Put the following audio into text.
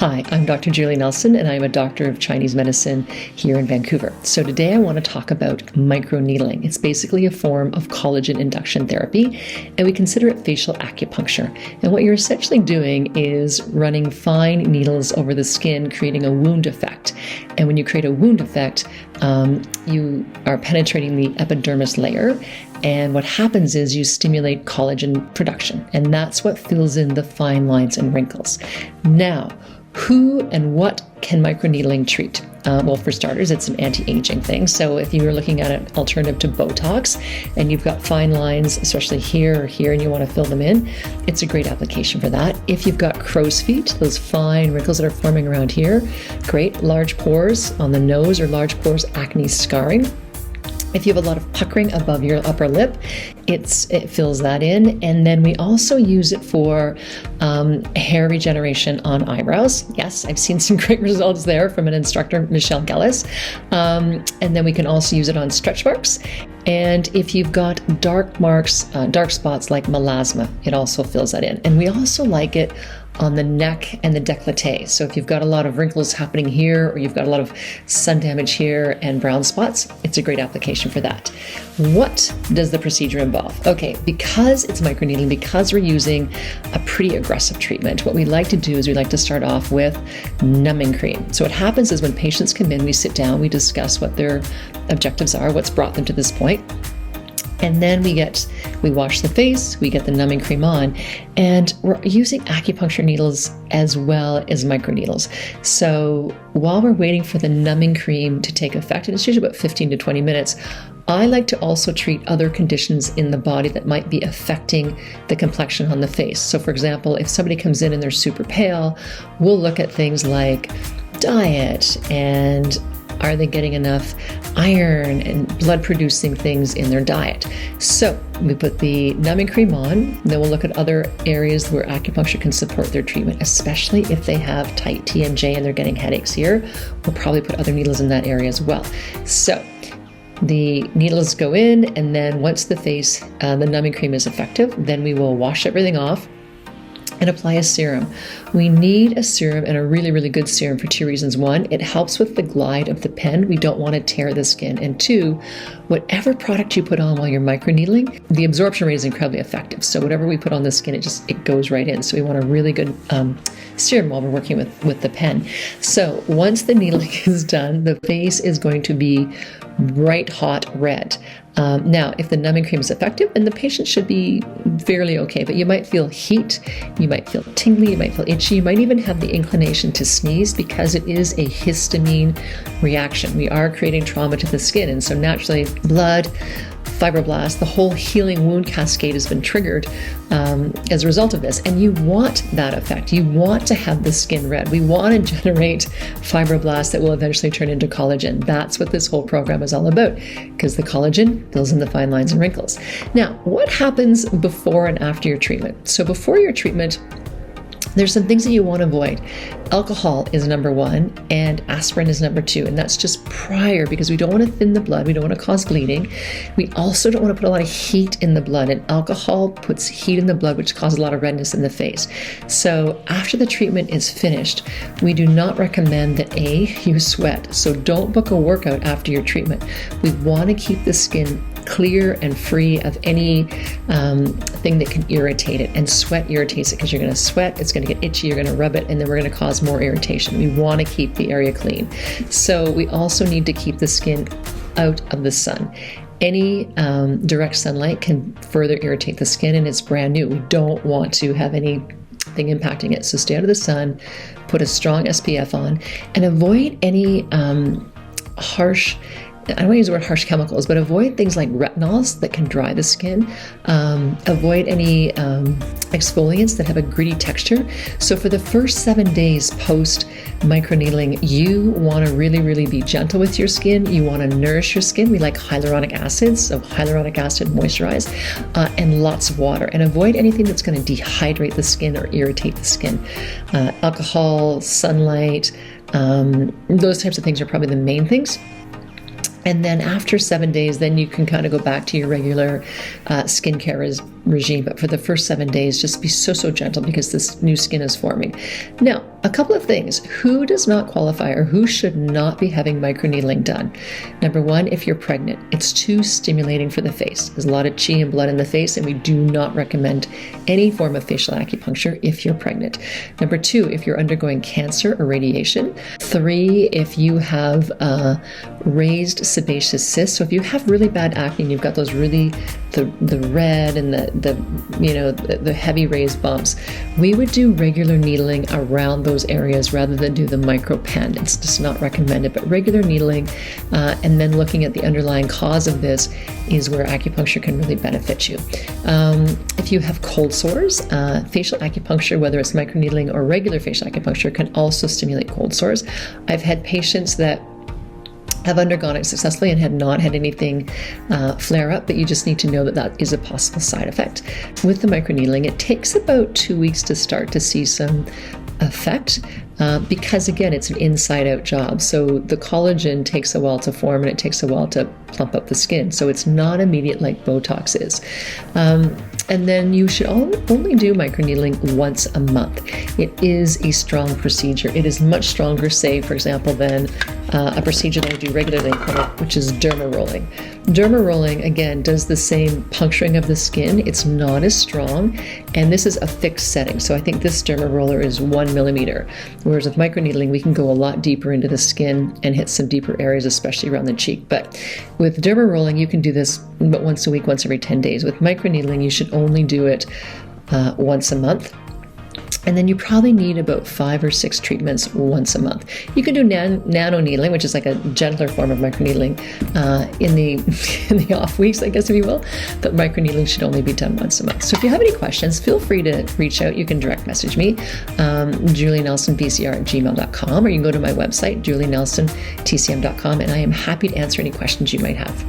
Hi, I'm Dr. Julie Nelson, and I'm a doctor of Chinese medicine here in Vancouver. So today I want to talk about microneedling. It's basically a form of collagen induction therapy, and we consider it facial acupuncture. And what you're essentially doing is running fine needles over the skin, creating a wound effect. And when you create a wound effect, you are penetrating the epidermis layer. And what happens is you stimulate collagen production, and that's what fills in the fine lines and wrinkles. Now, who and what can microneedling treat? Well, for starters, it's an anti-aging thing. So if you're looking at an alternative to Botox and you've got fine lines, especially here or here, and you want to fill them in, it's a great application for that. If you've got crow's feet, those fine wrinkles that are forming around here, great. Large pores on the nose or large pores, acne scarring. If you have a lot of puckering above your upper lip, it fills that in. And then we also use it for hair regeneration on eyebrows. Yes, I've seen some great results there from an instructor, Michelle Gellis. And then we can also use it on stretch marks. And if you've got dark marks, dark spots like melasma, it also fills that in. And we also like it on the neck and the décolleté. So if you've got a lot of wrinkles happening here, or you've got a lot of sun damage here and brown spots, it's a great application for that. What does the procedure involve? Okay, because it's microneedling, because we're using a pretty aggressive treatment, what we like to do is we like to start off with numbing cream. So what happens is when patients come in, we sit down, we discuss what their objectives are, what's brought them to this point. And then we wash the face, we get the numbing cream on, and we're using acupuncture needles as well as microneedles. So while we're waiting for the numbing cream to take effect, and it's usually about 15 to 20 minutes, I like to also treat other conditions in the body that might be affecting the complexion on the face. So for example, if somebody comes in and they're super pale, we'll look at things like diet and are they getting enough iron and blood-producing things in their diet? So we put the numbing cream on, then we'll look at other areas where acupuncture can support their treatment, especially if they have tight TMJ and they're getting headaches here. We'll probably put other needles in that area as well. So the needles go in, and then once the face, the numbing cream is effective, then we will wash everything off and apply a serum. We need a serum, and a really, really good serum, for two reasons. One, it helps with the glide of the pen. We don't want to tear the skin. And two, whatever product you put on while you're microneedling, the absorption rate is incredibly effective. So whatever we put on the skin, it goes right in. So we want a really good serum while we're working with the pen. So once the needling is done, the face is going to be bright hot red. Now, if the numbing cream is effective, then the patient should be fairly okay, but you might feel heat, you might feel tingly, you might feel itchy, you might even have the inclination to sneeze because it is a histamine reaction. We are creating trauma to the skin, and so naturally blood, fibroblasts, the whole healing wound cascade has been triggered as a result of this. And you want that effect. You want to have the skin red. We want to generate fibroblasts that will eventually turn into collagen. That's what this whole program is all about, because the collagen fills in the fine lines and wrinkles. Now, what happens before and after your treatment? So before your treatment, there's some things that you want to avoid. Alcohol is number one, and aspirin is number two, and that's just prior, because we don't want to thin the blood, we don't want to cause bleeding. We also don't want to put a lot of heat in the blood, and alcohol puts heat in the blood, which causes a lot of redness in the face. So after the treatment is finished, we do not recommend that you sweat. So don't book a workout after your treatment. We want to keep the skin clear and free of any thing that can irritate it. And sweat irritates it, because you're going to sweat, it's going to get itchy, you're going to rub it, and then we're going to cause more irritation. We want to keep the area clean. So we also need to keep the skin out of the sun. Any direct sunlight can further irritate the skin, and it's brand new. We don't want to have anything impacting it. So stay out of the sun, put a strong SPF on, and avoid any harsh, I don't want to use the word harsh chemicals, but avoid things like retinols that can dry the skin. Avoid any exfoliants that have a gritty texture. So for the first 7 days post microneedling, you want to really, really be gentle with your skin. You want to nourish your skin. We like hyaluronic acid, so hyaluronic acid moisturize, and lots of water. And avoid anything that's going to dehydrate the skin or irritate the skin. Alcohol, sunlight, those types of things are probably the main things. And then after 7 days, then you can kind of go back to your regular skincare regime, but for the first 7 days, just be so gentle because this new skin is forming. Now, a couple of things. Who does not qualify or who should not be having microneedling done? Number one, if you're pregnant, it's too stimulating for the face. There's a lot of chi and blood in the face, and we do not recommend any form of facial acupuncture if you're pregnant. Number two, if you're undergoing cancer or radiation. Three, if you have raised sebaceous cysts. So if you have really bad acne, you've got those really the red and the heavy raised bumps, we would do regular needling around those areas rather than do the micro pen. It's just not recommended, but regular needling and then looking at the underlying cause of this is where acupuncture can really benefit you. If you have cold sores, facial acupuncture, whether it's microneedling or regular facial acupuncture, can also stimulate cold sores. I've had patients that have undergone it successfully and had not had anything flare up, but you just need to know that that is a possible side effect. With the microneedling, it takes about 2 weeks to start to see some effect because, again, it's an inside-out job. So the collagen takes a while to form and it takes a while to plump up the skin. So it's not immediate like Botox is. And then you should only do microneedling once a month. It is a strong procedure. It is much stronger, say, for example, than a procedure that I do regularly in clinic, which is derma rolling. Derma rolling, again, does the same puncturing of the skin. It's not as strong, and this is a fixed setting. So I think this derma roller is 1 millimeter, whereas with microneedling, we can go a lot deeper into the skin and hit some deeper areas, especially around the cheek. But with derma rolling, you can do this about once a week, once every 10 days. With microneedling, you should only do it once a month. And then you probably need about 5 or 6 treatments once a month. You can do nano needling, which is like a gentler form of microneedling in the off weeks, I guess, if you will. But microneedling should only be done once a month. So if you have any questions, feel free to reach out. You can direct message me, julienelsonpcr@gmail.com, or you can go to my website, julienelsonTCM.com, and I am happy to answer any questions you might have.